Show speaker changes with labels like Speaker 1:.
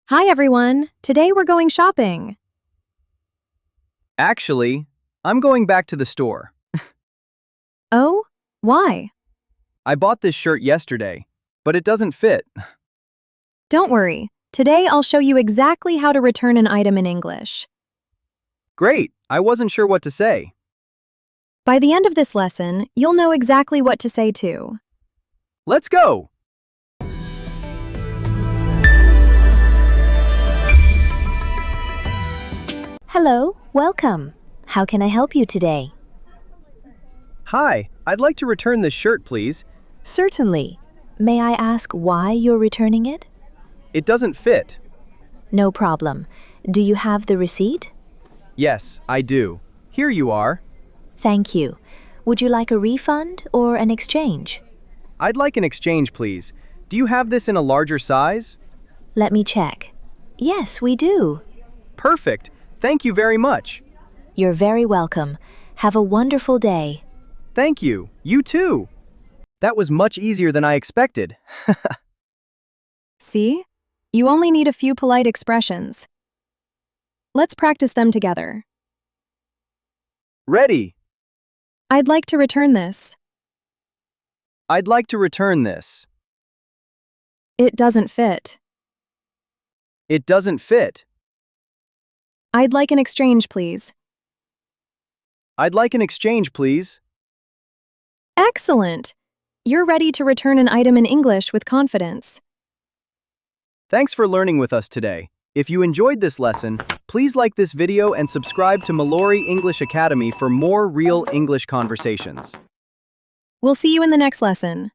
Speaker 1: Hi everyone! Today we're going shopping.
Speaker 2: Actually, I'm going back to the store.
Speaker 1: Oh? Why?
Speaker 2: I bought this shirt yesterday, but it doesn't fit.
Speaker 1: Don't worry. Today I'll show you exactly how to return an item in English.
Speaker 2: Great, I wasn't sure what to say.
Speaker 1: By the end of this lesson, you'll know exactly what to say too.
Speaker 2: Let's go!
Speaker 3: Hello, welcome. How can I help you today?
Speaker 2: Hi, I'd like to return this shirt, please.
Speaker 3: Certainly. May I ask why you're returning it?
Speaker 2: It doesn't fit.
Speaker 3: No problem. Do you have the receipt?
Speaker 2: Yes, I do. Here you are.
Speaker 3: Thank you. Would you like a refund or an exchange?
Speaker 2: I'd like an exchange, please. Do you have this in a larger size?
Speaker 3: Let me check. Yes, we do.
Speaker 2: Perfect. Thank you very much.
Speaker 3: You're very welcome. Have a wonderful day.
Speaker 2: Thank you. You too. That was much easier than I expected.
Speaker 1: See? You only need a few polite expressions. Let's practice them together.
Speaker 2: Ready.
Speaker 1: I'd like to return this.
Speaker 2: I'd like to return this.
Speaker 1: It doesn't fit.
Speaker 2: It doesn't fit.
Speaker 1: I'd like an exchange, please.
Speaker 2: I'd like an exchange, please.
Speaker 1: Excellent! You're ready to return an item in English with confidence.
Speaker 2: Thanks for learning with us today. If you enjoyed this lesson, please like this video and subscribe to Mellori English Academy for more real English conversations.
Speaker 1: We'll see you in the next lesson.